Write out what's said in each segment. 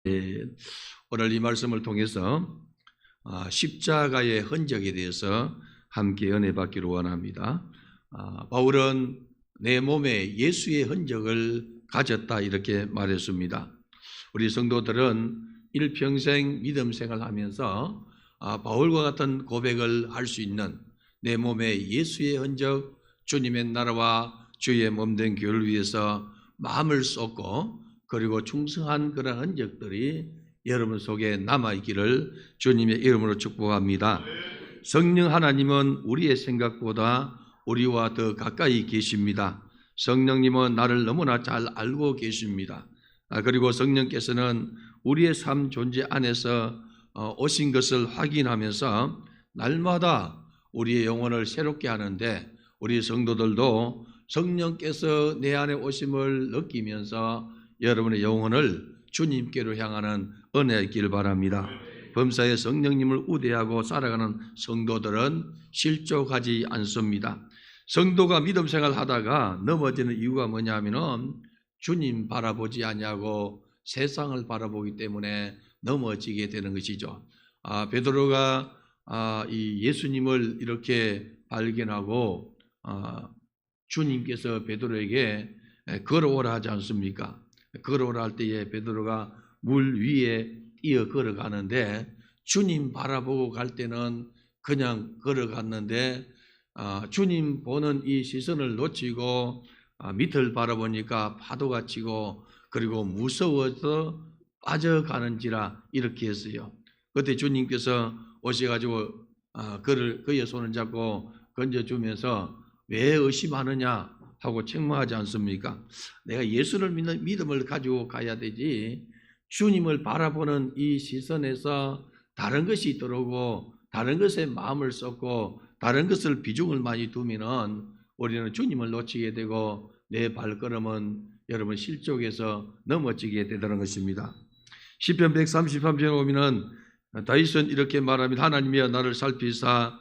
예, 오늘 이 말씀을 통해서 십자가의 흔적에 대해서 함께 은혜 받기를 원합니다. 바울은 내 몸에 예수의 흔적을 가졌다 이렇게 말했습니다. 우리 성도들은 일평생 믿음 생활하면서 바울과 같은 고백을 할 수 있는 내 몸에 예수의 흔적, 주님의 나라와 주의 몸된 교회를 위해서 마음을 쏟고 그리고 충성한 그런 흔적들이 여러분 속에 남아있기를 주님의 이름으로 축복합니다. 성령 하나님은 우리의 생각보다 우리와 더 가까이 계십니다. 성령님은 나를 너무나 잘 알고 계십니다. 그리고 성령께서는 우리의 삶 존재 안에서 오신 것을 확인하면서 날마다 우리의 영혼을 새롭게 하는데 우리 성도들도 성령께서 내 안에 오심을 느끼면서 여러분의 영혼을 주님께로 향하는 은혜가 있기를 바랍니다. 범사에 성령님을 우대하고 살아가는 성도들은 실족하지 않습니다. 성도가 믿음 생활하다가 넘어지는 이유가 뭐냐면은 주님 바라보지 아니하고 세상을 바라보기 때문에 넘어지게 되는 것이죠. 베드로가 이 예수님을 이렇게 발견하고 주님께서 베드로에게 걸어오라 하지 않습니까? 걸어오라 할 때에 베드로가 물 위에 뛰어 걸어가는데 주님 바라보고 갈 때는 그냥 걸어갔는데 주님 보는 이 시선을 놓치고 밑을 바라보니까 파도가 치고 그리고 무서워서 빠져가는지라 이렇게 했어요. 그때 주님께서 오셔가지고 그의 손을 잡고 건져주면서 왜 의심하느냐 하고 책망하지 않습니까? 내가 예수를 믿는 믿음을 가지고 가야 되지 주님을 바라보는 이 시선에서 다른 것이 들어오고 다른 것에 마음을 쏟고 다른 것을 비중을 많이 두면은 우리는 주님을 놓치게 되고 내 발걸음은 여러분 실족에서 넘어지게 되는 것입니다. 시편 133편에 보면은 다윗은 이렇게 말합니다. 하나님이여 나를 살피사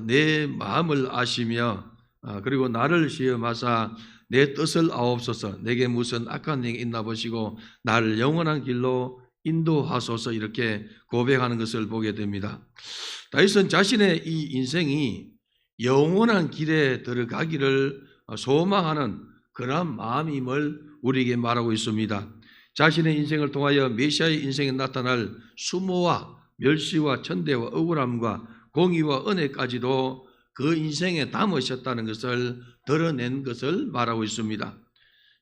내 마음을 아시며 그리고 나를 시험하사 내 뜻을 아옵소서. 내게 무슨 악한 행위 있나 보시고 나를 영원한 길로 인도하소서. 이렇게 고백하는 것을 보게 됩니다. 다윗은 자신의 이 인생이 영원한 길에 들어가기를 소망하는 그러한 마음임을 우리에게 말하고 있습니다. 자신의 인생을 통하여 메시아의 인생에 나타날 수모와 멸시와 천대와 억울함과 공의와 은혜까지도 그 인생에 담으셨다는 것을 드러낸 것을 말하고 있습니다.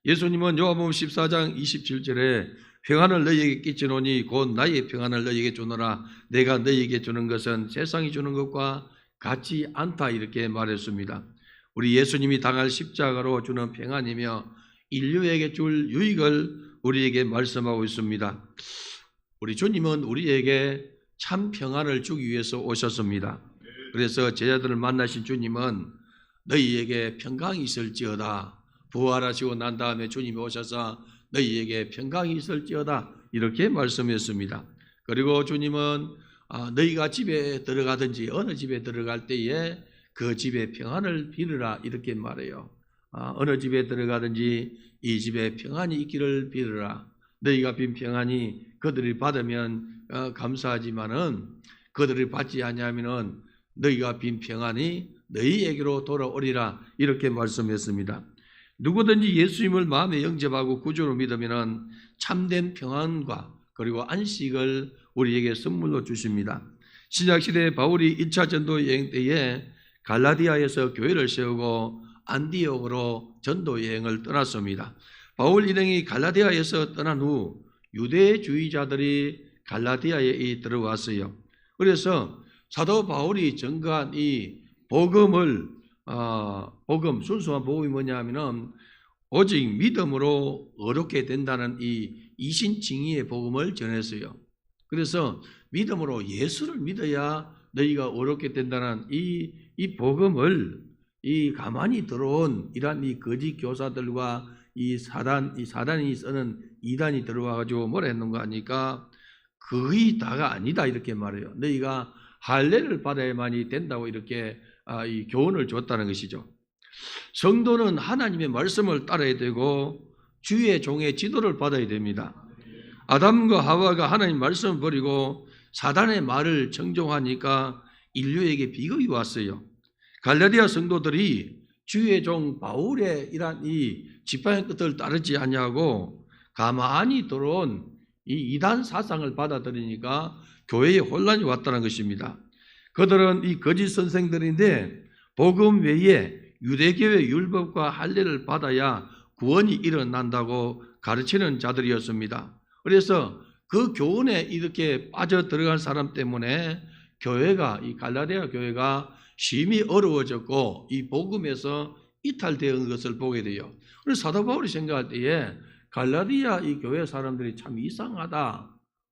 예수님은 요한복음 14장 27절에 평안을 너희에게 끼치노니 곧 나의 평안을 너희에게 주노라. 내가 너희에게 주는 것은 세상이 주는 것과 같지 않다 이렇게 말했습니다. 우리 예수님이 당할 십자가로 주는 평안이며 인류에게 줄 유익을 우리에게 말씀하고 있습니다. 우리 주님은 우리에게 참 평안을 주기 위해서 오셨습니다. 그래서 제자들을 만나신 주님은 너희에게 평강이 있을지어다. 부활하시고 난 다음에 주님이 오셔서 너희에게 평강이 있을지어다 이렇게 말씀했습니다. 그리고 주님은 너희가 집에 들어가든지 어느 집에 들어갈 때에 그 집에 평안을 빌으라 이렇게 말해요. 어느 집에 들어가든지 이 집에 평안이 있기를 빌으라. 너희가 빈 평안이 그들이 받으면 감사하지만은 그들이 받지 아니하면은 너희가 빈 평안이 너희에게로 돌아오리라 이렇게 말씀했습니다. 누구든지 예수님을 마음에 영접하고 구주로 믿으면 참된 평안과 그리고 안식을 우리에게 선물로 주십니다. 신약시대에 바울이 1차 전도 여행 때에 갈라디아에서 교회를 세우고 안디옥으로 전도 여행을 떠났습니다. 바울 일행이 갈라디아에서 떠난 후 유대주의자들이 갈라디아에 들어왔어요. 그래서 사도 바울이 전가한 이 복음을 순수한 복음이 뭐냐 하면은 오직 믿음으로 어렵게 된다는 이 이신칭의의 복음을 전했어요. 그래서 믿음으로 예수를 믿어야 너희가 어렵게 된다는 이 복음을 이 가만히 들어온 이런 이 거짓 교사들과 이 사단이 쓰는 이단이 들어와 가지고 뭐라 했는가 하니까 거의 다가 아니다 이렇게 말해요. 너희가 할례를 받아야만이 된다고 이렇게 이 교훈을 줬다는 것이죠. 성도는 하나님의 말씀을 따라야 되고 주의 종의 지도를 받아야 됩니다. 아담과 하와가 하나님 말씀을 버리고 사단의 말을 청종하니까 인류에게 비극이 왔어요. 갈라디아 성도들이 주의 종 바울의 이란 이 지팡이 끝을 따르지 아니하고 가만히 들어온 이 이단 사상을 받아들이니까 교회에 혼란이 왔다는 것입니다. 그들은 이 거짓 선생들인데 복음 외에 유대교회 율법과 할례를 받아야 구원이 일어난다고 가르치는 자들이었습니다. 그래서 그 교훈에 이렇게 빠져 들어간 사람 때문에 교회가, 이 갈라디아 교회가 심히 어려워졌고 이 복음에서 이탈되는 것을 보게 돼요. 그래서 사도 바울이 생각할 때에 갈라디아 이 교회 사람들이 참 이상하다.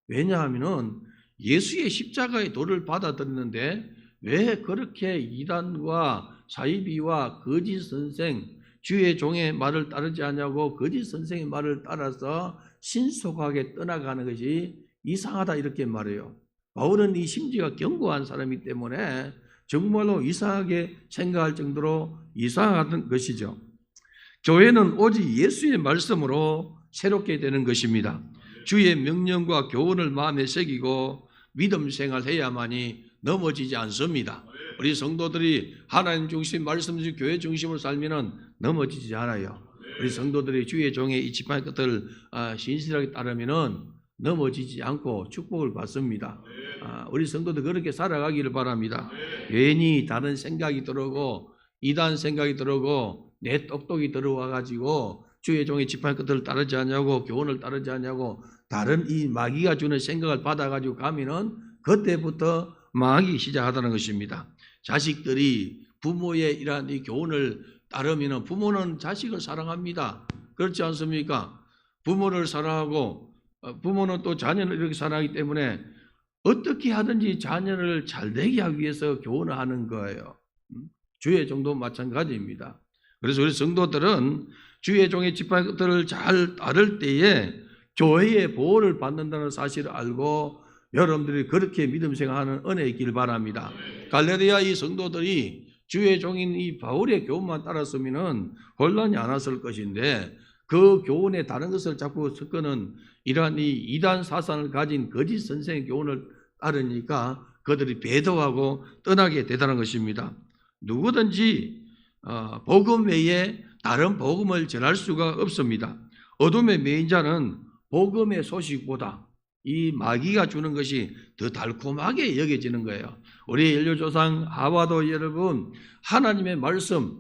왜냐하면은 예수의 십자가의 도를 받아들였는데 왜 그렇게 이단과 사이비와 거짓 선생, 주의 종의 말을 따르지 않냐고 거짓 선생의 말을 따라서 신속하게 떠나가는 것이 이상하다 이렇게 말해요. 바울은 이 심지가 견고한 사람이기 때문에 정말로 이상하게 생각할 정도로 이상하던 것이죠. 교회는 오직 예수의 말씀으로 새롭게 되는 것입니다. 주의 명령과 교훈을 마음에 새기고 믿음 생활해야만이 넘어지지 않습니다. 우리 성도들이 하나님 중심, 말씀 중심, 교회 중심으로 살면 넘어지지 않아요. 우리 성도들이 주의 종의 이 지팡이 끝을 신실하게 따르면 넘어지지 않고 축복을 받습니다. 우리 성도들 그렇게 살아가기를 바랍니다. 괜히 다른 생각이 들어오고 이단 생각이 들어오고 내 똑똑이 들어와 가지고 주의 종의 지팡이 끝을 따르지 않냐고 교훈을 따르지 않냐고 다른 이 마귀가 주는 생각을 받아 가지고 가면은 그때부터 망하기 시작하다는 것입니다. 자식들이 부모의 이러한 이 교훈을 따르면 부모는 자식을 사랑합니다. 그렇지 않습니까? 부모를 사랑하고 부모는 또 자녀를 이렇게 사랑하기 때문에 어떻게 하든지 자녀를 잘되게 하기 위해서 교훈을 하는 거예요. 주의 종도 마찬가지입니다. 그래서 우리 성도들은 주의 종의 지팡이 끝을 잘 따를 때에 교회의 보호를 받는다는 사실을 알고 여러분들이 그렇게 믿음 생활하는 은혜가 있길 바랍니다. 갈라디아 이 성도들이 주의 종인 이 바울의 교훈만 따랐으면 혼란이 안 왔을 것인데 그 교훈에 다른 것을 자꾸 섞는 이러한 이 이단 사상을 가진 거짓 선생의 교훈을 따르니까 그들이 배도하고 떠나게 되다는 것입니다. 누구든지 복음 외에 다른 복음을 전할 수가 없습니다. 어둠의 매인 자는 복음의 소식보다 이 마귀가 주는 것이 더 달콤하게 여겨지는 거예요. 우리 인류조상 하와도 여러분 하나님의 말씀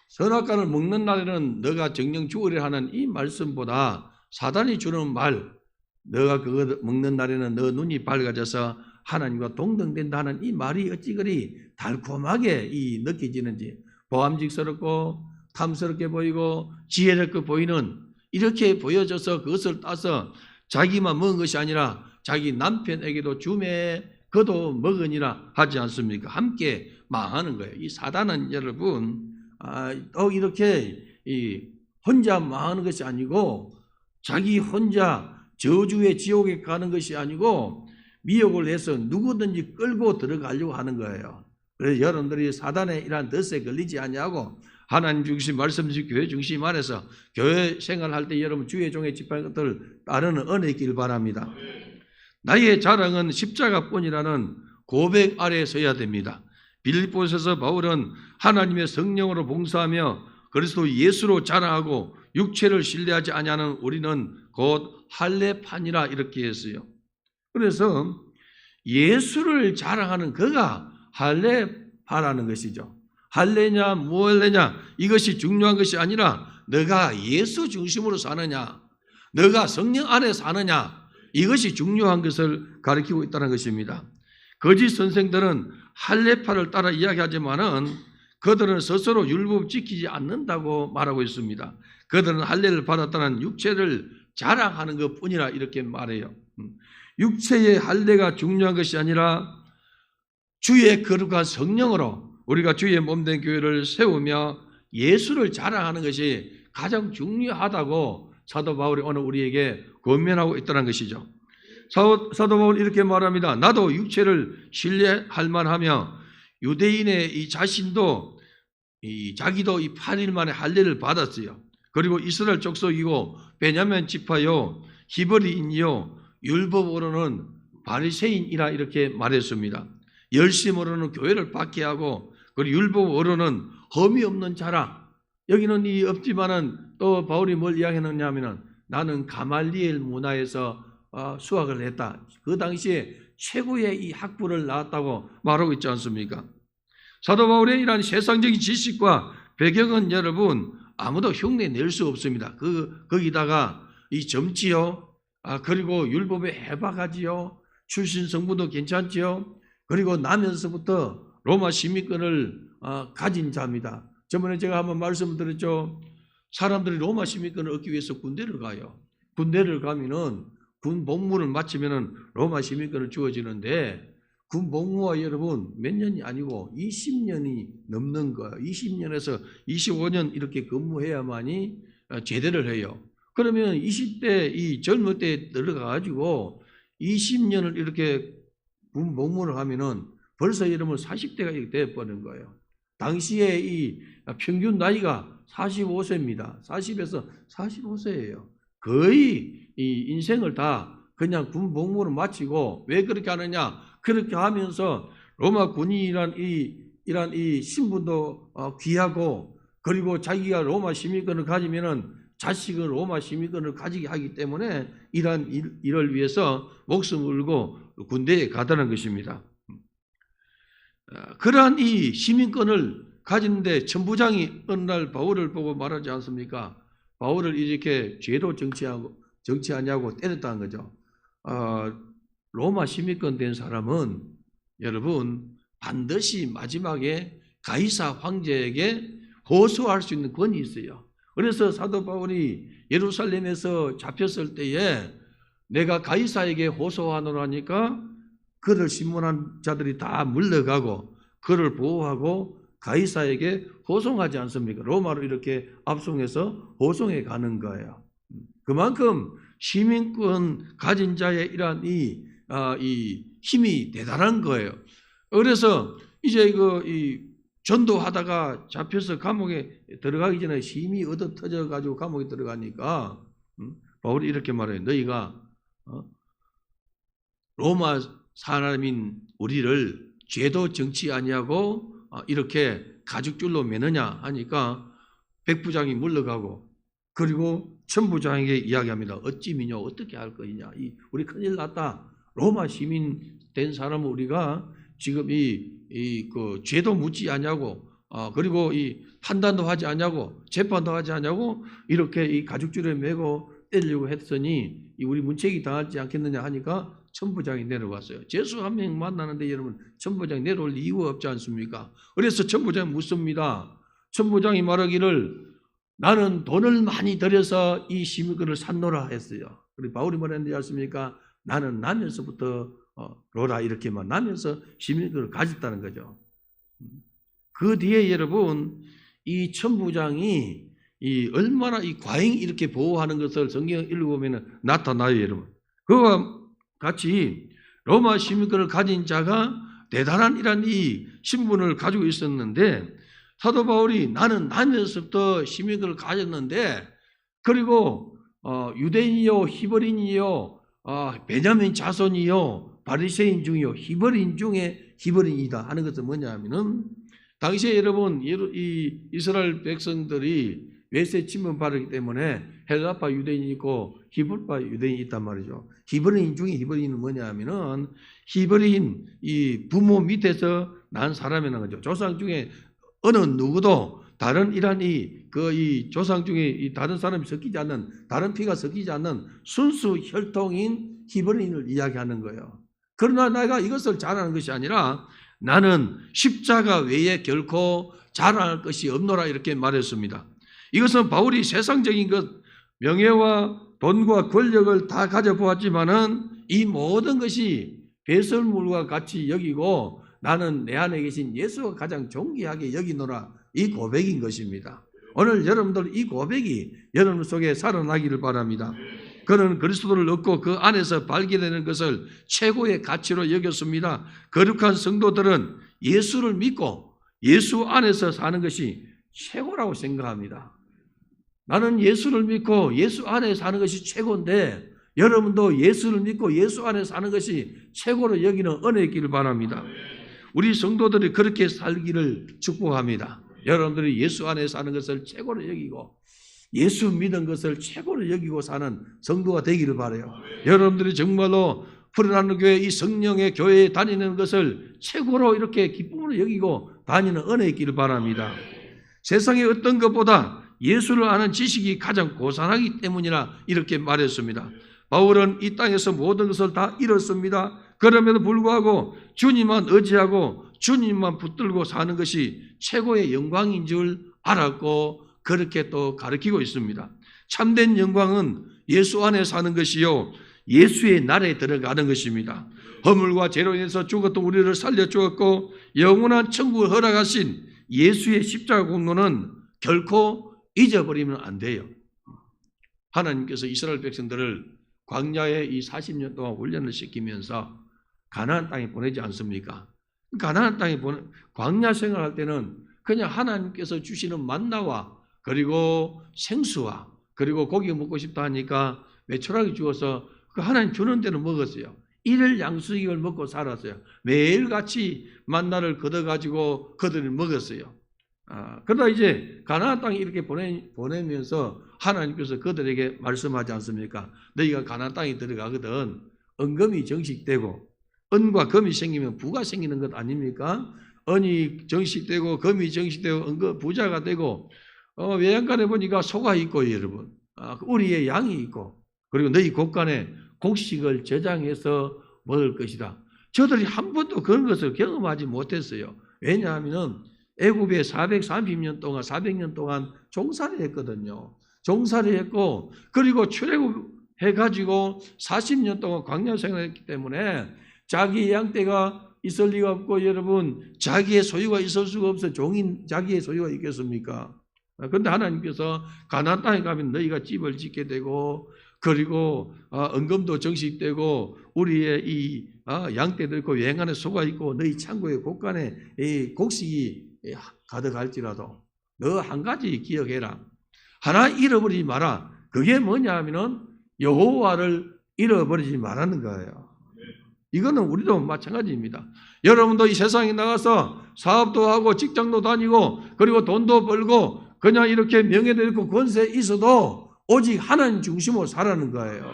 선악과를 먹는 날에는 너가 정령 죽으려 하는 이 말씀보다 사단이 주는 말 너가 그거 먹는 날에는 너 눈이 밝아져서 하나님과 동등된다 하는 이 말이 어찌 그리 달콤하게 느껴지는지 보암직스럽고 탐스럽게 보이고 지혜롭게 보이는 이렇게 보여져서 그것을 따서 자기만 먹은 것이 아니라 자기 남편에게도 주매 그도 먹으니라 하지 않습니까? 함께 망하는 거예요. 이 사단은 여러분 또 이렇게 혼자 망하는 것이 아니고 자기 혼자 저주의 지옥에 가는 것이 아니고 미혹을 해서 누구든지 끌고 들어가려고 하는 거예요. 그래서 여러분들이 사단의 이러한 덫에 걸리지 않냐고 하나님 중심, 말씀 중심, 교회 중심 안에서 교회 생활할 때 여러분 주의 종의 지팡이 끝을 따르는 은혜 있기를 바랍니다. 나의 자랑은 십자가뿐이라는 고백 아래에 서야 됩니다. 빌립보서에서 바울은 하나님의 성령으로 봉사하며 그리스도 예수로 자랑하고 육체를 신뢰하지 아니하는 우리는 곧 할례판이라 이렇게 했어요. 그래서 예수를 자랑하는 그가 할례파라는 것이죠. 할례냐 무할례냐 이것이 중요한 것이 아니라 너가 예수 중심으로 사느냐 너가 성령 안에 사느냐 이것이 중요한 것을 가리키고 있다는 것입니다. 거짓 선생들은 할례파를 따라 이야기하지만은 그들은 스스로 율법 지키지 않는다고 말하고 있습니다. 그들은 할례를 받았다는 육체를 자랑하는 것뿐이라 이렇게 말해요. 육체의 할례가 중요한 것이 아니라 주의 거룩한 성령으로 우리가 주의 몸된 교회를 세우며 예수를 자랑하는 것이 가장 중요하다고 사도 바울이 오늘 우리에게 권면하고 있다는 것이죠. 사도 바울이 이렇게 말합니다. 나도 육체를 신뢰할 만하며 유대인의 이 자신도 자기도 이 8일 만에 할례를 받았어요. 그리고 이스라엘 족속이고 베냐민 지파요 히브리인이요 율법으로는 바리새인이라 이렇게 말했습니다. 열심으로는 교회를 박해하고 그리고 율법으로는 흠이 없는 자라. 여기는 이 없지만은 또 바울이 뭘 이야기하느냐면은 나는 가말리엘 문화에서 수학을 했다. 그 당시에 최고의 이 학부를 나왔다고 말하고 있지 않습니까? 사도 바울의 이러한 세상적인 지식과 배경은 여러분 아무도 흉내 낼 수 없습니다. 거기다가 이 점치요, 그리고 율법에 해박하지요, 출신 성분도 괜찮지요, 그리고 나면서부터 로마 시민권을 가진 자입니다. 저번에 제가 한번 말씀드렸죠. 사람들이 로마 시민권을 얻기 위해서 군대를 가요. 군대를 가면은 군 복무를 마치면은 로마 시민권을 주어지는데 군 복무가 여러분 몇 년이 아니고 20년이 넘는 거예요. 20년에서 25년 이렇게 근무해야만이 제대를 해요. 그러면 20대 이 젊을 때 들어가가지고 20년을 이렇게 군 복무를 하면은 벌써 여러분 40대가 이렇게 돼버린 거예요. 당시에 이 평균 나이가 45세입니다. 40에서 45세예요. 거의 이 인생을 다 그냥 군 복무를 마치고 왜 그렇게 하느냐? 그렇게 하면서 로마 군인이란 이란 이 신분도 귀하고 그리고 자기가 로마 시민권을 가지면은 자식은 로마 시민권을 가지게 하기 때문에 이러한 일을 위해서 목숨을 걸고 군대에 가다는 것입니다. 그러한 이 시민권을 가지는데 천부장이 어느 날 바울을 보고 말하지 않습니까? 바울을 이렇게 죄로 정치하냐고 때렸다는 거죠. 로마 시민권 된 사람은 여러분 반드시 마지막에 가이사 황제에게 호소할 수 있는 권이 있어요. 그래서 사도 바울이 예루살렘에서 잡혔을 때에 내가 가이사에게 호소하노라니까 그를 신문한 자들이 다 물러가고 그를 보호하고 가이사에게 호송하지 않습니까? 로마로 이렇게 압송해서 호송해 가는 거예요. 그만큼 시민권 가진 자의 이러한 이 힘이 대단한 거예요. 그래서 이제 이 전도하다가 잡혀서 감옥에 들어가기 전에 힘이 얻어 터져 가지고 감옥에 들어가니까 바울이 이렇게 말해요. 너희가 로마 사람인 우리를 죄도 정치 아니하고 이렇게 가죽줄로 매느냐 하니까 백부장이 물러가고 그리고 천부장에게 이야기합니다. 어찌 미뇨 어떻게 할 거냐. 우리 큰일 났다. 로마 시민 된 사람은 우리가 지금 그 죄도 묻지 않냐고 그리고 이 판단도 하지 않냐고 재판도 하지 않냐고 이렇게 이 가죽줄에 매고 때리려고 했더니 우리 문책이 당하지 않겠느냐 하니까 천부장이 내려왔어요. 죄수 한 명 만나는데 여러분 천부장이 내려올 이유가 없지 않습니까? 그래서 천부장이 묻습니다. 천부장이 말하기를 나는 돈을 많이 들여서 이 시민권을 샀노라 했어요. 그리고 바울이 말했는지 아십니까? 나는 나면서부터 로라 이렇게만 나면서 시민권을 가졌다는 거죠. 그 뒤에 여러분 이 천부장이 얼마나 이 과잉 이렇게 보호하는 것을 성경을 읽어보면 나타나요, 여러분. 그와 같이 로마 시민권을 가진 자가 대단한 이런 이 신분을 가지고 있었는데 사도 바울이 나는 나면서부터 시민권을 가졌는데 그리고 유대인이요 히브리인이요 베냐민 자손이요 바리새인 중이요 히브리인 중에 히브리인이다 하는 것은 뭐냐 하면은 당시에 여러분 이 이스라엘 백성들이 외세 침범 받았기 때문에 헬라파 유대인이 있고 히브리파 유대인이 있단 말이죠. 히브리인 중에 히브리인은 뭐냐 하면은 히브리인 이 부모 밑에서 난 사람이라는 거죠. 조상 중에 어느 누구도 다른 이란 이 조상 중에 이 다른 사람이 섞이지 않는 다른 피가 섞이지 않는 순수 혈통인 히브리인을 이야기하는 거예요. 그러나 내가 이것을 자랑하는 것이 아니라 나는 십자가 외에 결코 자랑할 것이 없노라 이렇게 말했습니다. 이것은 바울이 세상적인 것, 명예와 돈과 권력을 다 가져보았지만은 이 모든 것이 배설물과 같이 여기고 나는 내 안에 계신 예수가 가장 존귀하게 여기노라 이 고백인 것입니다. 오늘 여러분들 이 고백이 여러분 속에 살아나기를 바랍니다. 그는 그리스도를 얻고 그 안에서 발견되는 것을 최고의 가치로 여겼습니다. 거룩한 성도들은 예수를 믿고 예수 안에서 사는 것이 최고라고 생각합니다. 나는 예수를 믿고 예수 안에 사는 것이 최고인데 여러분도 예수를 믿고 예수 안에 사는 것이 최고로 여기는 은혜이기를 바랍니다. 우리 성도들이 그렇게 살기를 축복합니다. 여러분들이 예수 안에 사는 것을 최고로 여기고 예수 믿은 것을 최고로 여기고 사는 성도가 되기를 바라요. 여러분들이 정말로 푸른하늘 교회 이 성령의 교회에 다니는 것을 최고로 이렇게 기쁨으로 여기고 다니는 은혜 있기를 바랍니다. 세상의 어떤 것보다 예수를 아는 지식이 가장 고상하기 때문이라 이렇게 말했습니다. 바울은 이 땅에서 모든 것을 다 잃었습니다. 그럼에도 불구하고 주님만 의지하고 주님만 붙들고 사는 것이 최고의 영광인 줄 알았고 그렇게 또 가르치고 있습니다. 참된 영광은 예수 안에 사는 것이요 예수의 나라에 들어가는 것입니다. 허물과 죄로 인해서 죽었던 우리를 살려주었고 영원한 천국을 허락하신 예수의 십자가 공로는 결코 잊어버리면 안 돼요. 하나님께서 이스라엘 백성들을 광야에 이 40년 동안 훈련을 시키면서 가나안 땅에 보내지 않습니까? 가나안 땅에 광야 생활할 때는 그냥 하나님께서 주시는 만나와 그리고 생수와 그리고 고기 먹고 싶다 하니까 메추라기 주어서 그 하나님 주는 대로 먹었어요. 일일 양식을 먹고 살았어요. 매일같이 만나를 걷어가지고 그들이 먹었어요. 그러다 이제 가나안 땅에 이렇게 보내면서 하나님께서 그들에게 말씀하지 않습니까? 너희가 가나안 땅에 들어가거든 은금이 정식되고 은과 금이 생기면 부가 생기는 것 아닙니까? 은이 정식되고 금이 정식되고 은금 부자가 되고 외양간에 보니까 소가 있고 여러분 우리의 양이 있고 그리고 너희 곳간에 곡식을 저장해서 먹을 것이다. 저들이 한 번도 그런 것을 경험하지 못했어요. 왜냐하면 애굽에 430년 동안 400년 동안 종살이 했거든요. 종살이 했고 그리고 출애굽해가지고 40년 동안 광야 생활했기 때문에 자기 양떼가 있을 리가 없고 여러분 자기의 소유가 있을 수가 없어. 종인 자기의 소유가 있겠습니까? 그런데 하나님께서 가나안 땅에 가면 너희가 집을 짓게 되고 그리고 은금도 정식되고 우리의 이 양떼도 있고 여행안에 소가 있고 너희 창고의 곳간에 이 곡식이 가득할지라도 너 한 가지 기억해라. 하나 잃어버리지 마라. 그게 뭐냐 하면은 여호와를 잃어버리지 말라는 거예요. 이거는 우리도 마찬가지입니다. 여러분도 이 세상에 나가서 사업도 하고 직장도 다니고 그리고 돈도 벌고 그냥 이렇게 명예도 있고 권세 있어도 오직 하나님 중심으로 살아는 거예요.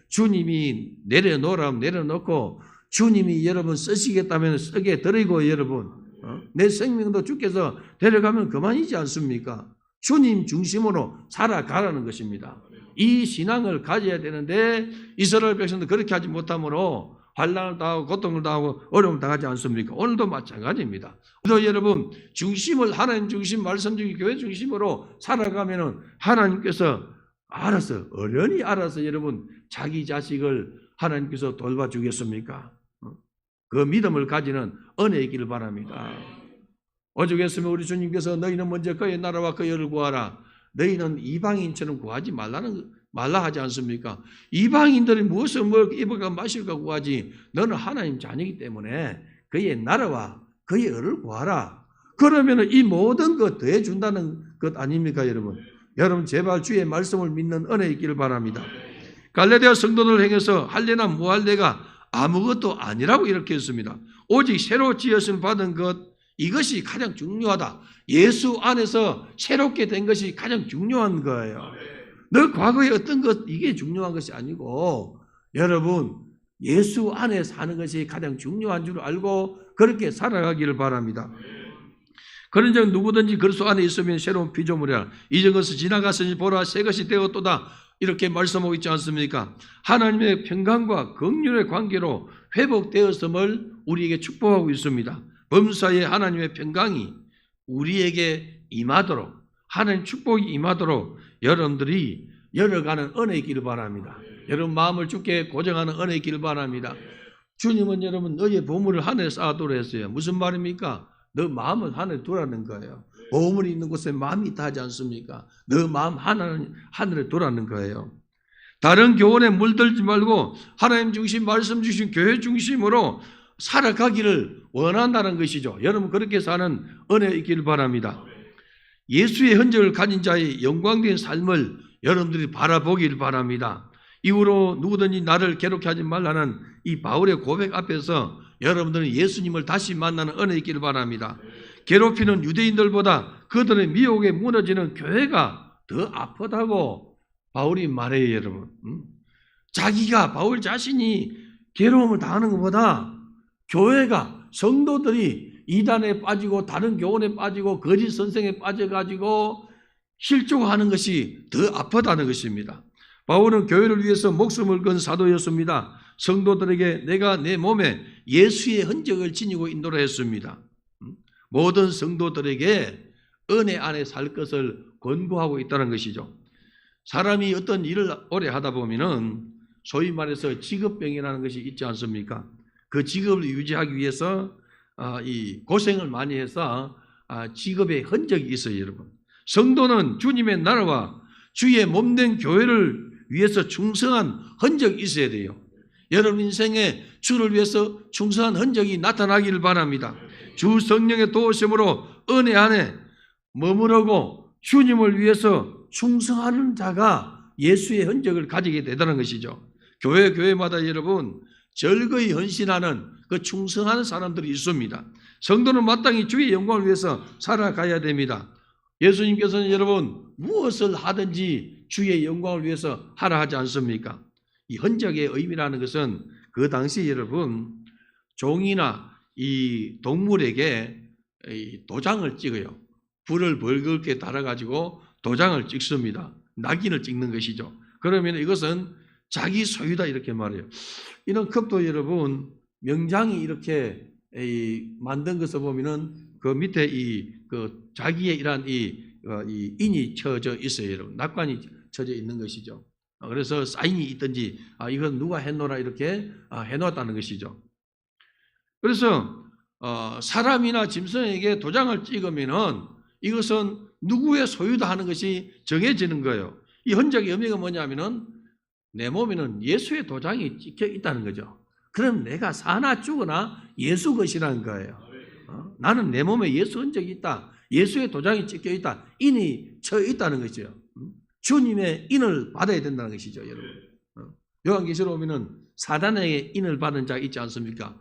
주님이 내려놓으라면 내려놓고 주님이 여러분 쓰시겠다면 쓰게 드리고 여러분 내 생명도 주께서 데려가면 그만이지 않습니까? 주님 중심으로 살아가라는 것입니다. 이 신앙을 가져야 되는데 이스라엘 백성도 그렇게 하지 못하므로 환난을 당하고 고통을 당하고 어려움을 당하지 않습니까? 오늘도 마찬가지입니다. 그래서 여러분 중심을 하나님 중심 말씀 중심 교회 중심으로 살아가면은 하나님께서 알아서 어련히 알아서 여러분 자기 자식을 하나님께서 돌봐주겠습니까? 그 믿음을 가지는 은혜이기를 바랍니다. 오죽했으면 우리 주님께서 너희는 먼저 그의 나라와 그의 의를 구하라. 너희는 이방인처럼 구하지 말라 하지 않습니까? 이방인들이 무엇을 입을까 마실까 구하지 너는 하나님 자녀이기 때문에 그의 나라와 그의 의를 구하라. 그러면 이 모든 것 더해 준다는 것 아닙니까 여러분? 여러분 제발 주의 말씀을 믿는 은혜 있기를 바랍니다. 갈라디아 성도들 행해서 할례나 무할례가 아무것도 아니라고 이렇게 했습니다. 오직 새로 지으심 받은 것 이것이 가장 중요하다. 예수 안에서 새롭게 된 것이 가장 중요한 거예요. 너 과거에 어떤 것 이게 중요한 것이 아니고 여러분 예수 안에 사는 것이 가장 중요한 줄 알고 그렇게 살아가기를 바랍니다. 그런즉 누구든지 그리스도 안에 있으면 새로운 피조물이라. 이전 것이 지나갔으니 보라 새 것이 되었도다. 이렇게 말씀하고 있지 않습니까? 하나님의 평강과 긍휼의 관계로 회복되었음을 우리에게 축복하고 있습니다. 범사에 하나님의 평강이 우리에게 임하도록 하나님 축복이 임하도록 여러분들이 열어가는 은혜 있기를 바랍니다. 여러분 마음을 주께 고정하는 은혜 있기를 바랍니다. 주님은 여러분 너희의 보물을 하늘에 쌓아두라 했어요. 무슨 말입니까? 너 마음을 하늘에 두라는 거예요. 보물이 있는 곳에 마음이 있다 하지 않습니까? 너 마음 하늘에 두라는 거예요. 다른 교훈에 물들지 말고 하나님 중심 말씀 중심 교회 중심으로 살아가기를 원한다는 것이죠. 여러분 그렇게 사는 은혜 있기를 바랍니다. 예수의 흔적을 가진 자의 영광된 삶을 여러분들이 바라보기를 바랍니다. 이후로 누구든지 나를 괴롭게 하지 말라는 이 바울의 고백 앞에서 여러분들은 예수님을 다시 만나는 은혜 있기를 바랍니다. 괴롭히는 유대인들보다 그들의 미혹에 무너지는 교회가 더 아프다고 바울이 말해요, 여러분. 자기가 바울 자신이 괴로움을 당하는 것보다 교회가 성도들이 이단에 빠지고 다른 교훈에 빠지고 거짓 선생에 빠져가지고 실족하는 것이 더 아프다는 것입니다. 바울은 교회를 위해서 목숨을 건 사도였습니다. 성도들에게 내가 내 몸에 예수의 흔적을 지니고 인도를 했습니다. 모든 성도들에게 은혜 안에 살 것을 권고하고 있다는 것이죠. 사람이 어떤 일을 오래 하다 보면은 소위 말해서 직업병이라는 것이 있지 않습니까? 그 직업을 유지하기 위해서 이 고생을 많이 해서 직업의 흔적이 있어요, 여러분. 성도는 주님의 나라와 주의 몸된 교회를 위해서 충성한 흔적이 있어야 돼요. 여러분 인생에 주를 위해서 충성한 흔적이 나타나기를 바랍니다. 주 성령의 도우심으로 은혜 안에 머무르고 주님을 위해서 충성하는 자가 예수의 흔적을 가지게 되다는 것이죠. 교회마다 여러분 절거히 헌신하는 그 충성하는 사람들이 있습니다. 성도는 마땅히 주의 영광을 위해서 살아가야 됩니다. 예수님께서는 여러분 무엇을 하든지 주의 영광을 위해서 하라 하지 않습니까? 이 흔적의 의미라는 것은 그 당시 여러분 종이나 이 동물에게 이 도장을 찍어요. 불을 벌겋게 달아가지고 도장을 찍습니다. 낙인을 찍는 것이죠. 그러면 이것은 자기 소유다 이렇게 말해요. 이런 컵도 여러분 명장이 이렇게 만든 것을 보면은 그 밑에 그 자기의 이러한 이 인이 쳐져 있어요, 여러분. 낙관이 쳐져 있는 것이죠. 그래서 사인이 있든지 이건 누가 해놓으라 이렇게 해놓았다는 것이죠. 그래서 사람이나 짐승에게 도장을 찍으면은 이것은 누구의 소유다 하는 것이 정해지는 거예요. 이 흔적의 의미가 뭐냐면은 내 몸에는 예수의 도장이 찍혀 있다는 거죠. 그럼 내가 사나 죽으나 예수 것이라는 거예요. 나는 내 몸에 예수 흔적이 있다. 예수의 도장이 찍혀 있다. 인이 쳐 있다는 거죠. 주님의 인을 받아야 된다는 것이죠, 여러분. 요한계시록 보면은 사단에게 인을 받은 자 있지 않습니까?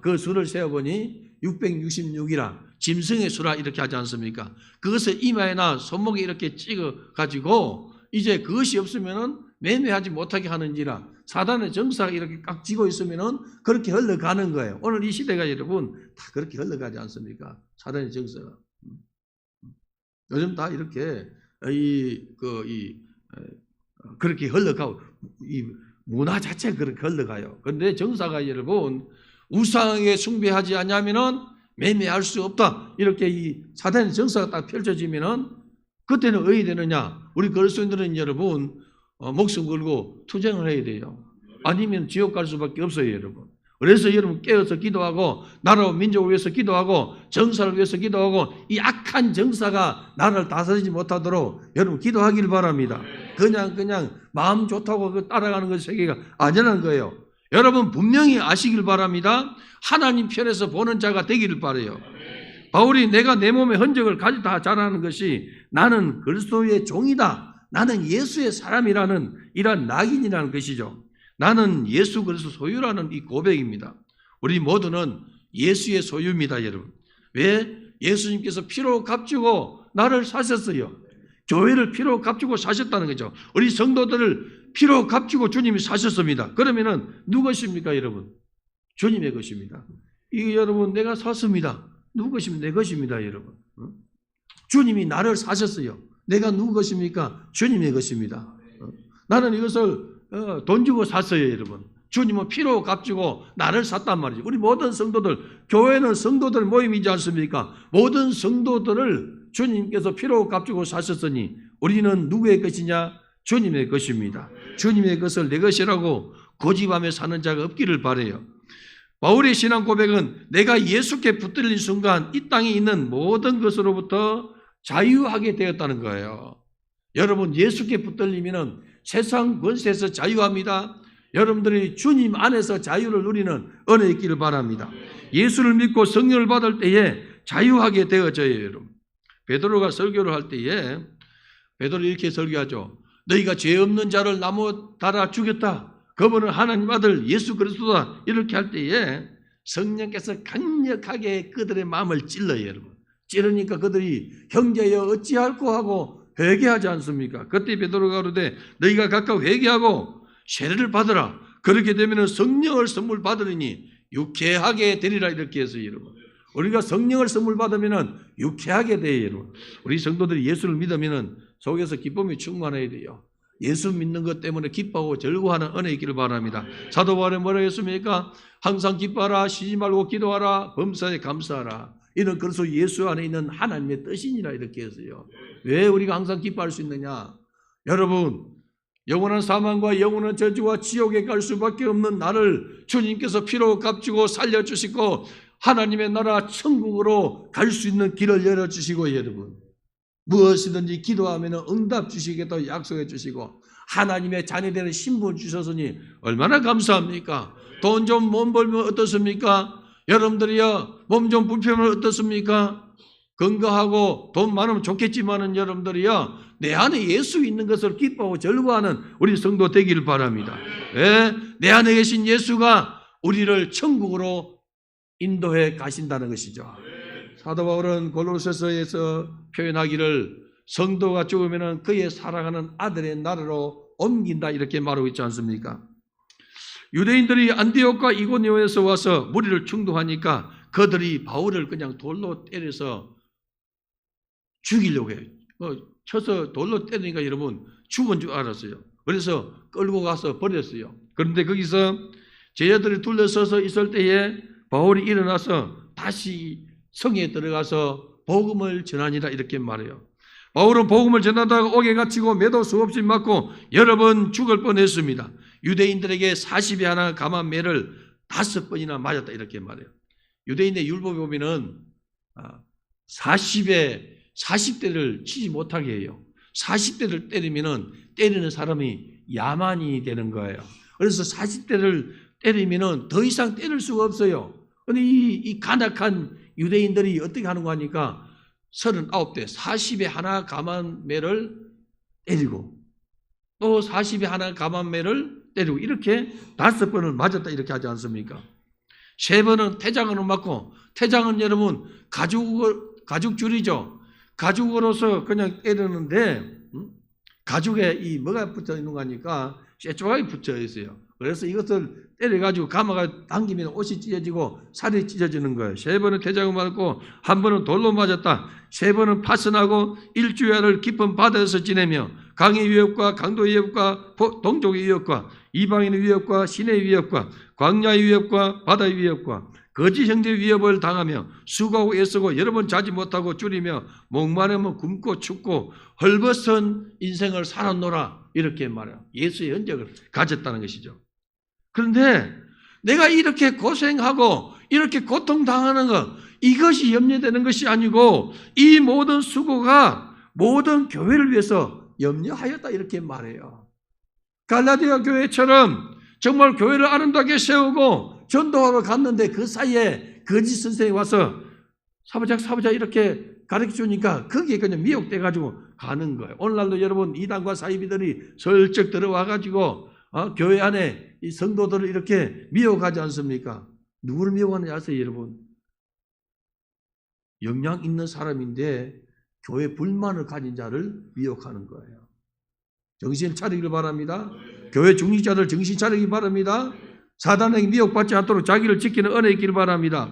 그 수를 세어보니 666이라 짐승의 수라 이렇게 하지 않습니까? 그것을 이마에나 손목에 이렇게 찍어가지고 이제 그것이 없으면은 매매하지 못하게 하는지라 사단의 정사가 이렇게 꽉 쥐고 있으면은 그렇게 흘러가는 거예요. 오늘 이 시대가 여러분 다 그렇게 흘러가지 않습니까? 사단의 정사가. 요즘 다 이렇게 그렇게 흘러가고 이 문화 자체가 그렇게 흘러가요. 그런데 정사가 여러분 우상에 숭배하지 않냐면은 매매할 수 없다. 이렇게 이 사단의 정사가 딱 펼쳐지면은 그때는 어디 되느냐? 우리 그리스도인들은 여러분 목숨 걸고 투쟁을 해야 돼요. 아니면 지옥 갈 수밖에 없어요, 여러분. 그래서 여러분 깨어서 기도하고 나라와 민족을 위해서 기도하고 정사를 위해서 기도하고 이 악한 정사가 나라를 다스리지 못하도록 여러분 기도하길 바랍니다. 그냥 마음 좋다고 따라가는 것 세계가 아니라는 거예요. 여러분 분명히 아시길 바랍니다. 하나님 편에서 보는 자가 되기를 바라요. 바울이 내가 내 몸의 흔적을 가지다 자라는 것이 나는 그리스도의 종이다. 나는 예수의 사람이라는 이런 낙인이라는 것이죠. 나는 예수 그리스도 소유라는 이 고백입니다. 우리 모두는 예수의 소유입니다, 여러분. 왜? 예수님께서 피로 값주고 나를 사셨어요. 교회를 피로 값주고 사셨다는 거죠. 우리 성도들을 피로 값주고 주님이 사셨습니다. 그러면은 누구 것입니까, 여러분? 주님의 것입니다. 이 여러분 내가 샀습니다. 누구 것입니까? 내 것입니다, 여러분. 주님이 나를 사셨어요. 내가 누구 것입니까? 주님의 것입니다. 나는 이것을 돈 주고 샀어요, 여러분. 주님은 피로 값주고 나를 샀단 말이죠. 우리 모든 성도들, 교회는 성도들 모임이지 않습니까? 모든 성도들을 주님께서 피로 값주고 사셨으니 우리는 누구의 것이냐? 주님의 것입니다. 주님의 것을 내 것이라고 고집하며 사는 자가 없기를 바라요. 바울의 신앙 고백은 내가 예수께 붙들린 순간 이 땅에 있는 모든 것으로부터 자유하게 되었다는 거예요. 여러분 예수께 붙들리면 세상 권세에서 자유합니다. 여러분들이 주님 안에서 자유를 누리는 은혜 있기를 바랍니다. 예수를 믿고 성령을 받을 때에 자유하게 되어져요, 여러분. 베드로가 설교를 할 때에 베드로 이렇게 설교하죠. 너희가 죄 없는 자를 나무 달아 죽였다. 그분은 하나님 아들 예수 그리스도다. 이렇게 할 때에 성령께서 강력하게 그들의 마음을 찔러요, 여러분. 찌르니까 그들이 형제여 어찌할꼬 하고 회개하지 않습니까? 그때 베드로가 그러되 너희가 각각 회개하고 세례를 받으라. 그렇게 되면 성령을 선물 받으리니 유쾌하게 되리라. 이렇게 해서 여러분, 우리가 성령을 선물 받으면 유쾌하게 돼요, 여러분. 우리 성도들이 예수를 믿으면 속에서 기쁨이 충만해야 돼요. 예수 믿는 것 때문에 기뻐하고 즐거워하는 은혜 있기를 바랍니다. 사도 바울은 뭐라고 했습니까? 항상 기뻐하라, 쉬지 말고 기도하라, 범사에 감사하라. 이는 그래서 예수 안에 있는 하나님의 뜻이니라. 이렇게 했어요. 왜 우리가 항상 기뻐할 수 있느냐? 여러분, 영원한 사망과 영원한 저주와 지옥에 갈 수밖에 없는 나를 주님께서 피로 값지고 살려주시고 하나님의 나라 천국으로 갈 수 있는 길을 열어주시고, 여러분, 무엇이든지 기도하면 응답 주시겠다고 약속해 주시고 하나님의 자녀되는 신분 주셨으니 얼마나 감사합니까? 돈 좀 못 벌면 어떻습니까? 여러분들이요, 몸 좀 불편하면 어떻습니까? 건강하고 돈 많으면 좋겠지만은 여러분들이요, 내 안에 예수 있는 것을 기뻐하고 즐거워하는 우리 성도 되기를 바랍니다. 예? 내 안에 계신 예수가 우리를 천국으로 인도해 가신다는 것이죠. 사도 바울은 골로새서에서 표현하기를 성도가 죽으면 그의 사랑하는 아들의 나라로 옮긴다. 이렇게 말하고 있지 않습니까? 유대인들이 안디옥과 이고니오에서 와서 무리를 충동하니까 그들이 바울을 그냥 돌로 때려서 죽이려고 해요. 쳐서 돌로 때리니까 여러분 죽은 줄 알았어요. 그래서 끌고 가서 버렸어요. 그런데 거기서 제자들이 둘러서서 있을 때에 바울이 일어나서 다시 성에 들어가서 복음을 전하니라. 이렇게 말해요. 바울은 복음을 전하다가 옥에 갇히고 매도 수없이 맞고 여러 번 죽을 뻔했습니다. 유대인들에게 40에 하나 감한 매를 5번이나 맞았다. 이렇게 말해요. 유대인의 율법에 보면은 40대를 치지 못하게 해요. 40대를 때리면은 때리는 사람이 야만이 되는 거예요. 그래서 40대를 때리면은 더 이상 때릴 수가 없어요. 근데 이 간악한 유대인들이 어떻게 하는 거 하니까 39대 40에 하나 감한 매를 때리고 또 40에 하나 감한 매를 때리고 이렇게 5번을 맞았다. 이렇게 하지 않습니까? 3번은 태장으로 맞고, 태장은 여러분 가죽줄이죠. 가죽으로서 그냥 때리는데 가죽에 이 뭐가 붙어 있는 거니까 쇠조각이 붙여 있어요. 그래서 이것을 때려가지고 감아가 당기면 옷이 찢어지고 살이 찢어지는 거예요. 3번은 태장을 맞고 1번은 돌로 맞았다. 3번은 파선하고 일주일을 깊은 바다에서 지내며 강의 위협과 강도의 위협과 동족의 위협과 이방인의 위협과 신의 위협과 광야의 위협과 바다의 위협과 거짓 형제의 위협을 당하며 수고하고 애쓰고 여러 번 자지 못하고 줄이며 목마르면 굶고 춥고 헐벗은 인생을 살았노라. 이렇게 말해요. 예수의 흔적을 가졌다는 것이죠. 그런데 내가 이렇게 고생하고 이렇게 고통당하는 것, 이것이 염려되는 것이 아니고 이 모든 수고가 모든 교회를 위해서 염려하였다. 이렇게 말해요. 갈라디아 교회처럼 정말 교회를 아름답게 세우고 전도하러 갔는데 그 사이에 거짓 선생이 와서 사부작 이렇게 가르쳐 주니까 거기에 그냥 미혹돼가지고 가는 거예요. 오늘날도 여러분 이단과 사이비들이 슬쩍 들어와가지고 교회 안에 이 성도들을 이렇게 미혹하지 않습니까? 누구를 미혹하는지 아세요, 여러분? 영향 있는 사람인데 교회 불만을 가진 자를 미혹하는 거예요. 정신 차리기를 바랍니다. 교회 중직자들 정신 차리기 바랍니다. 사단에게 미혹받지 않도록 자기를 지키는 은혜 있기를 바랍니다.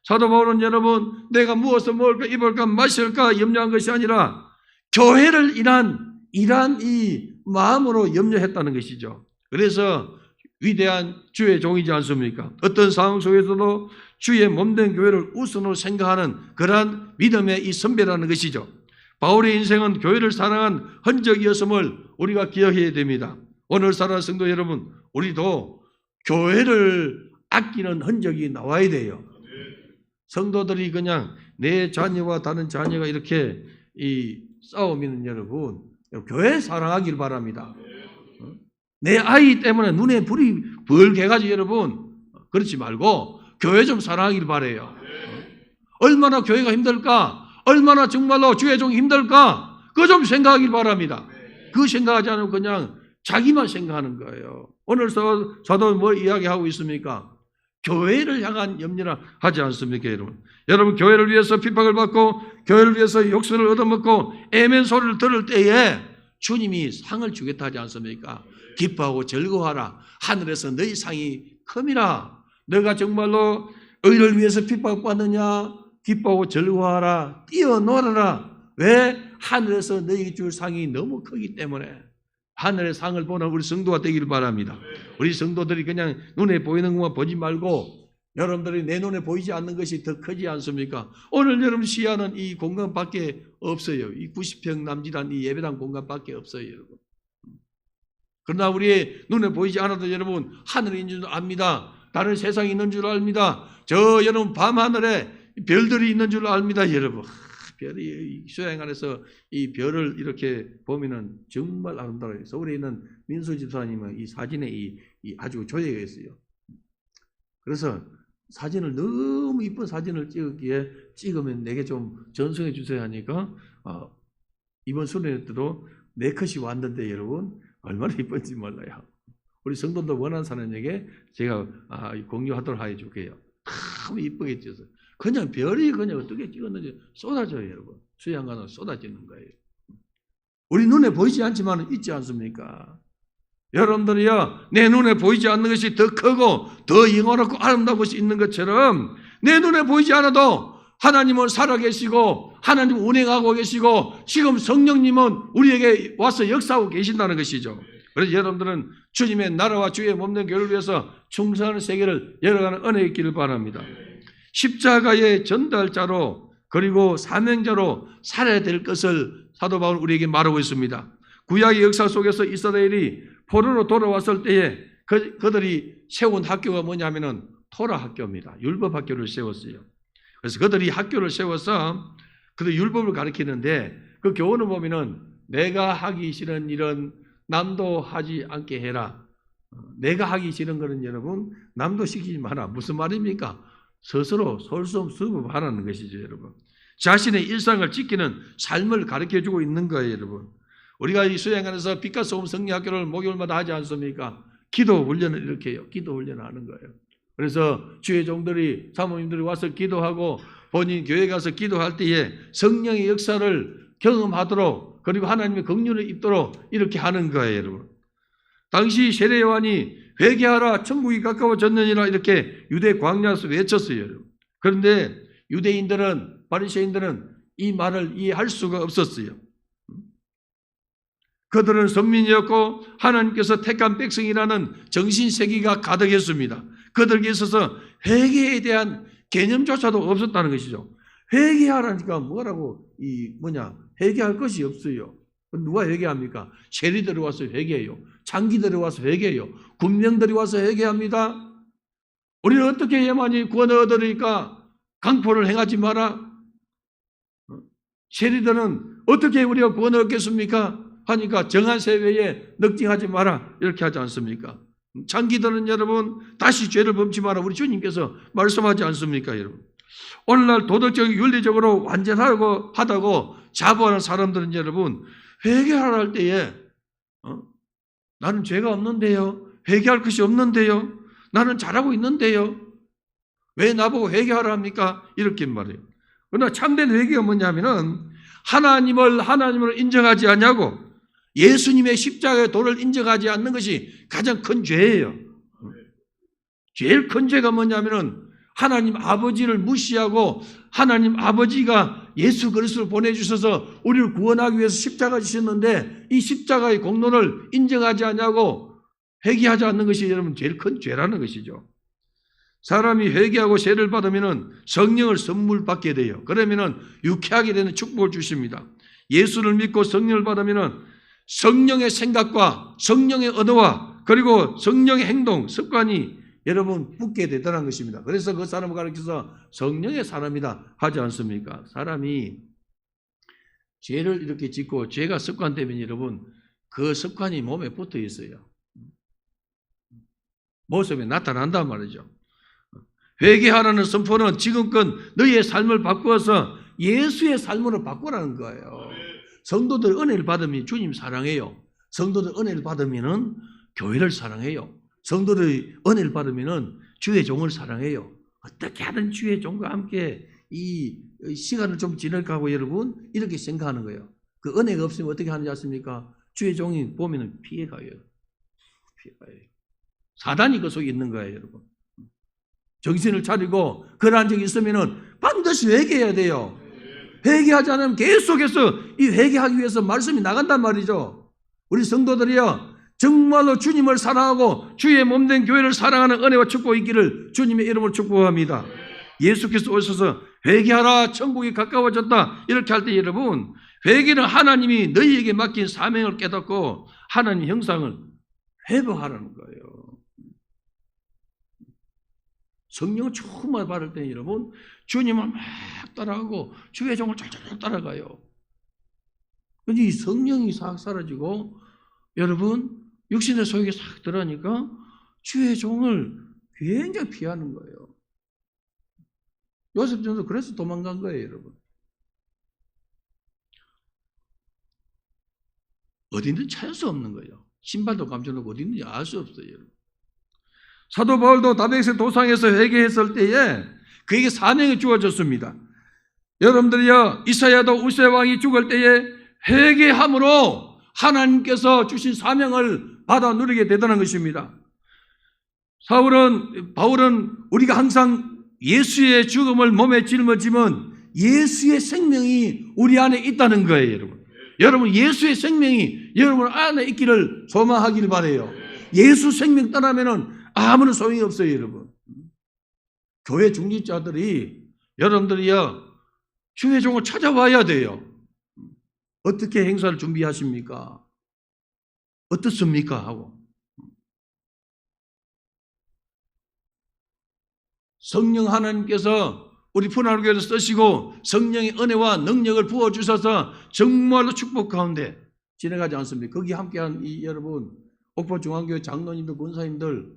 사도 바울은 여러분 내가 무엇을 먹을까 입을까 마실까 염려한 것이 아니라 교회를 이란 이 마음으로 염려했다는 것이죠. 그래서 위대한 주의 종이지 않습니까? 어떤 상황 속에서도 주의 몸된 교회를 우선으로 생각하는 그러한 믿음의 이 선배라는 것이죠. 바울의 인생은 교회를 사랑한 흔적이었음을 우리가 기억해야 됩니다. 오늘 살아가는 성도 여러분, 우리도 교회를 아끼는 흔적이 나와야 돼요. 성도들이 그냥 내 자녀와 다른 자녀가 이렇게 싸우면 여러분 교회 사랑하길 바랍니다. 내 아이 때문에 눈에 불이 벌게 해가지고 여러분 그렇지 말고 교회 좀 사랑하길 바래요. 얼마나 교회가 힘들까? 얼마나 정말로 주의 종이 힘들까? 그거 좀 생각하길 바랍니다. 그 생각하지 않으면 그냥 자기만 생각하는 거예요. 오늘 저도 뭐 이야기하고 있습니까? 교회를 향한 염려를 하지 않습니까, 여러분? 여러분, 교회를 위해서 핍박을 받고 교회를 위해서 욕설을 얻어먹고 애멘 소리를 들을 때에 주님이 상을 주겠다 하지 않습니까? 기뻐하고 즐거워하라. 하늘에서 너희 상이 큼이라. 너가 정말로 의를 위해서 핍박받느냐? 기뻐하고 즐거워하라. 뛰어놀아라. 왜? 하늘에서 너희 줄 상이 너무 크기 때문에. 하늘의 상을 보는 우리 성도가 되기를 바랍니다. 우리 성도들이 그냥 눈에 보이는 것만 보지 말고 여러분들이 내 눈에 보이지 않는 것이 더 크지 않습니까? 오늘 여러분 시야는 이 공간밖에 없어요. 이 90평 남짓한 이 예배당 공간밖에 없어요, 여러분. 그러나 우리의 눈에 보이지 않아도 여러분 하늘이 있는 줄 압니다. 다른 세상이 있는 줄 압니다. 저 여러분 밤하늘에 별들이 있는 줄 압니다, 여러분. 별이 수양 안에서 이 별을 이렇게 보면은 정말 아름다워요. 서울에 있는 민수 집사님은 이 사진에 이 아주 조예가 있어요. 그래서 사진을 너무 이쁜 사진을 찍으면 내게 좀 전송해 주세요 하니까 이번 수련회 때도 4컷이 왔는데 여러분 얼마나 이쁜지 몰라요. 우리 성도들 원하는 사람에게 제가 공유하도록 해줄게요. 너무 이쁘게 찍어서 그냥 별이 그냥 어떻게 찍었는지 쏟아져요, 여러분. 수양관은 쏟아지는 거예요. 우리 눈에 보이지 않지만 있지 않습니까? 여러분들이요, 내 눈에 보이지 않는 것이 더 크고 더 영원하고 아름다운 것이 있는 것처럼 내 눈에 보이지 않아도 하나님은 살아계시고 하나님은 운행하고 계시고 지금 성령님은 우리에게 와서 역사하고 계신다는 것이죠. 그래서 여러분들은 주님의 나라와 주의 몸된 교회를 위해서 충성하는 세계를 열어가는 은혜가 있기를 바랍니다. 십자가의 전달자로 그리고 사명자로 살아야 될 것을 사도 바울은 우리에게 말하고 있습니다. 구약의 역사 속에서 이스라엘이 포로로 돌아왔을 때에 그들이 세운 학교가 뭐냐면은 토라 학교입니다. 율법 학교를 세웠어요. 그래서 그들이 학교를 세워서 그들 율법을 가르치는데 그 교훈을 보면은 내가 하기 싫은 일은 남도 하지 않게 해라. 내가 하기 싫은 거는 여러분 남도 시키지 마라. 무슨 말입니까? 스스로 솔선수범하라는 것이죠, 여러분. 자신의 일상을 지키는 삶을 가르쳐주고 있는 거예요, 여러분. 우리가 이 수양관에서 빛과 소금 성리학교를 목요일마다 하지 않습니까? 기도 훈련을 이렇게 해요. 기도 훈련을 하는 거예요. 그래서 주의 종들이 사모님들이 와서 기도하고 본인 교회 가서 기도할 때에 성령의 역사를 경험하도록 그리고 하나님의 긍휼을 입도록 이렇게 하는 거예요, 여러분. 당시 세례 요한이 회개하라 천국이 가까워졌느니라 이렇게 유대 광야에서 외쳤어요, 여러분. 그런데 유대인들은 바리새인들은 이 말을 이해할 수가 없었어요. 그들은 선민이었고 하나님께서 택한 백성이라는 정신세계가 가득했습니다. 그들에게 있어서 회개에 대한 개념조차도 없었다는 것이죠. 회개하라니까 뭐라고 회개할 것이 없어요. 누가 회개합니까? 세리들이 와서 회개해요. 장기들이 와서 회개해요. 군명들이 와서 회개합니다. 우리는 어떻게 해야만이 구원을 얻으니까 강포를 행하지 마라. 세리들은 어떻게 우리가 구원을 얻겠습니까? 하니까 정한 세배에 넉징하지 마라. 이렇게 하지 않습니까? 장기들은 여러분 다시 죄를 범치 마라. 우리 주님께서 말씀하지 않습니까, 여러분? 오늘날 도덕적 윤리적으로 완전하고 하다고 자부하는 사람들은 여러분 회개하라 할 때에 나는 죄가 없는데요. 회개할 것이 없는데요. 나는 잘하고 있는데요. 왜 나보고 회개하라 합니까? 이렇게 말해요. 그러나 참된 회개가 뭐냐면은 하나님을 인정하지 않냐고 예수님의 십자가의 도를 인정하지 않는 것이 가장 큰 죄예요. 제일 큰 죄가 뭐냐면은 하나님 아버지를 무시하고 하나님 아버지가 예수 그리스도를 보내주셔서 우리를 구원하기 위해서 십자가 지셨는데 이 십자가의 공로를 인정하지 않냐고 회개하지 않는 것이 여러분 제일 큰 죄라는 것이죠. 사람이 회개하고 세를 받으면 성령을 선물 받게 돼요. 그러면 유쾌하게 되는 축복을 주십니다. 예수를 믿고 성령을 받으면 성령의 생각과 성령의 언어와 그리고 성령의 행동, 습관이 여러분 붙게 되더라는 것입니다. 그래서 그 사람을 가르쳐서 성령의 사람이다 하지 않습니까? 사람이 죄를 이렇게 짓고 죄가 습관되면 여러분 그 습관이 몸에 붙어 있어요. 모습에 나타난단 말이죠. 회개하라는 선포는 지금껏 너희의 삶을 바꾸어서 예수의 삶으로 바꾸라는 거예요. 성도들 은혜를 받으면 주님 사랑해요. 성도들 은혜를 받으면은 교회를 사랑해요. 성도들이 은혜를 받으면은 주의 종을 사랑해요. 어떻게 하든 주의 종과 함께 이 시간을 좀 지낼까 하고 여러분 이렇게 생각하는 거예요. 그 은혜가 없으면 어떻게 하는지 아십니까? 주의 종이 보면은 피해가요. 피해가요. 사단이 그 속에 있는 거예요, 여러분. 정신을 차리고 그러한 적이 있으면은 반드시 회개해야 돼요. 회개하지 않으면 계속해서 이 회개하기 위해서 말씀이 나간단 말이죠. 우리 성도들이요, 정말로 주님을 사랑하고 주의 몸된 교회를 사랑하는 은혜와 축복이 있기를 주님의 이름으로 축복합니다. 예수께서 오셔서 회개하라, 천국이 가까워졌다 이렇게 할 때 여러분, 회개는 하나님이 너희에게 맡긴 사명을 깨닫고 하나님 형상을 회복하라는 거예요. 성령을 처음 받을 때 여러분, 주님을 막 따라가고 주의 종을 쫄쫄 따라가요. 근데 이 성령이 싹 사라지고 여러분 육신의 소욕이 싹 들어가니까 주의 종을 굉장히 피하는 거예요. 요셉 전도 그래서 도망간 거예요, 여러분. 어디 있는지 찾을 수 없는 거예요. 신발도 감춰놓고 어디 있는지 알 수 없어요, 여러분. 사도 바울도 다메섹 도상에서 회개했을 때에 그에게 사명이 주어졌습니다. 여러분들이요, 이사야도 우세 왕이 죽을 때에 회개함으로 하나님께서 주신 사명을 받아 누리게 되더라는 것입니다. 바울은 우리가 항상 예수의 죽음을 몸에 짊어지면 예수의 생명이 우리 안에 있다는 거예요, 여러분. 여러분, 예수의 생명이 여러분 안에 있기를 소망하길 바라요. 예수 생명 떠나면은 아무런 소용이 없어요, 여러분. 교회 중직자들이 여러분들이요, 주의 종을 찾아와야 돼요. 어떻게 행사를 준비하십니까? 어떻습니까? 하고. 성령 하나님께서 우리 푸나루교회를 쓰시고 성령의 은혜와 능력을 부어주셔서 정말로 축복 가운데 지나가지 않습니까? 거기 함께한 이 여러분, 옥포중앙교회 장로님들, 권사님들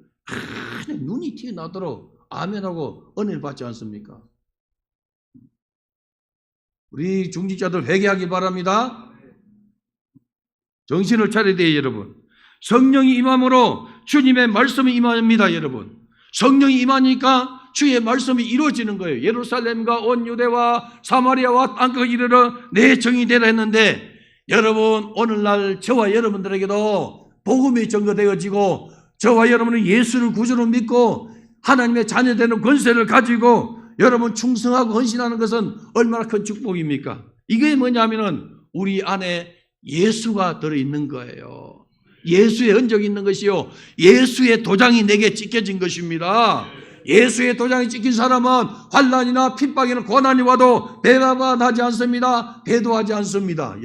눈이 튀어나도록 아멘하고 은혜를 받지 않습니까? 우리 중직자들 회개하기 바랍니다. 정신을 차려야 돼요, 여러분. 성령이 임함으로 주님의 말씀이 임합니다, 여러분. 성령이 임하니까 주의 말씀이 이루어지는 거예요. 예루살렘과 온 유대와 사마리아와 땅끝 이르러 내 정이 되라 했는데, 여러분 오늘날 저와 여러분들에게도 복음이 전거되어지고 저와 여러분은 예수를 구주로 믿고 하나님의 자녀되는 권세를 가지고 여러분 충성하고 헌신하는 것은 얼마나 큰 축복입니까? 이게 뭐냐면은 우리 안에 예수가 들어있는 거예요. 예수의 흔적이 있는 것이요, 예수의 도장이 내게 찍혀진 것입니다. 예수의 도장이 찍힌 사람은 환난이나 핍박이나 고난이 와도 배반하지 않습니다. 배도하지 않습니다.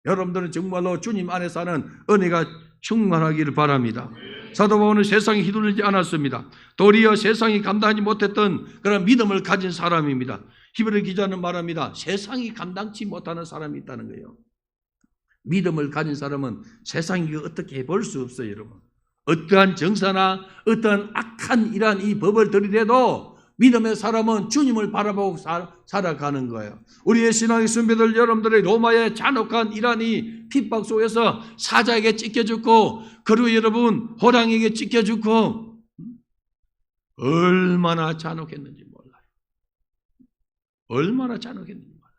여러분들은 정말로 주님 안에 사는 은혜가 충만하기를 바랍니다. 사도 바울은 세상에 휘둘리지 않았습니다. 도리어 세상이 감당하지 못했던 그런 믿음을 가진 사람입니다. 히브리 기자는 말합니다. 세상이 감당치 못하는 사람이 있다는 거예요. 믿음을 가진 사람은 세상이 어떻게 볼 수 없어요, 여러분. 어떠한 정사나 어떠한 악한 이러한 이 법을 들이대도 믿음의 사람은 주님을 바라보고 살아가는 거예요. 우리의 신앙의 선배들 여러분들의 로마의 잔혹한 이러한 이 핍박 속에서 사자에게 찢겨 죽고 그리고 여러분 호랑이에게 찢겨 죽고 얼마나 잔혹했는지 몰라요. 얼마나 잔혹했는지 몰라요.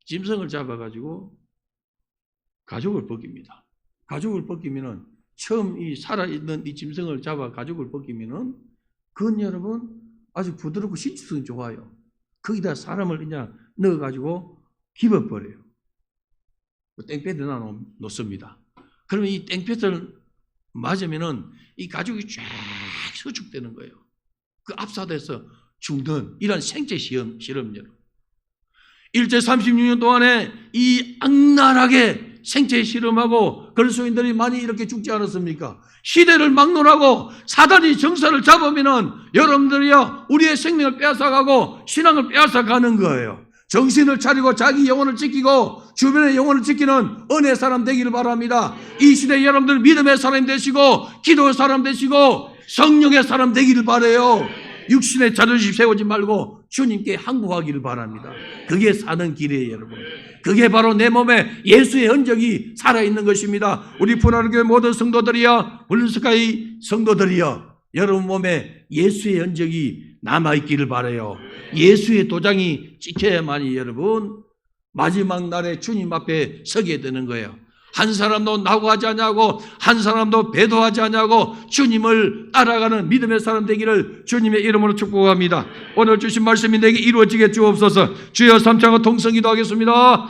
짐승을 잡아가지고 가죽을 벗깁니다. 가죽을 벗기면은 처음 이 살아있는 이 짐승을 잡아 가죽을 벗기면은 그건 여러분 아주 부드럽고 신축성이 좋아요. 거기다 사람을 그냥 넣어가지고 집어버려요. 땡볕에 놓습니다. 그러면 이 땡볕을 맞으면은 이 가죽이 쫙 수축되는 거예요. 그 압사돼서 죽는 이런 생체 실험요. 일제 36년 동안에 이 악랄하게 생체 실험하고 그리스도인들이 많이 이렇게 죽지 않았습니까? 시대를 막론하고 사단이 정사를 잡으면은 여러분들이요 우리의 생명을 빼앗아가고 신앙을 빼앗아가는 거예요. 정신을 차리고 자기 영혼을 지키고 주변의 영혼을 지키는 은혜의 사람 되기를 바랍니다. 이 시대 여러분들 믿음의 사람 되시고 기도의 사람 되시고 성령의 사람 되기를 바라요. 육신의 자존심 세우지 말고 주님께 항복하기를 바랍니다. 그게 사는 길이에요, 여러분. 그게 바로 내 몸에 예수의 흔적이 살아있는 것입니다. 우리 푸나르교회 모든 성도들이여, 블루스카이 성도들이여, 여러분 몸에 예수의 흔적이 남아있기를 바라요. 예수의 도장이 찍혀야만이 여러분 마지막 날에 주님 앞에 서게 되는 거예요. 한 사람도 낙오하지 않냐고, 한 사람도 배도하지 않냐고 주님을 따라가는 믿음의 사람 되기를 주님의 이름으로 축복합니다. 오늘 주신 말씀이 내게 이루어지게 주옵소서. 주여 3창과 통성기도 하겠습니다.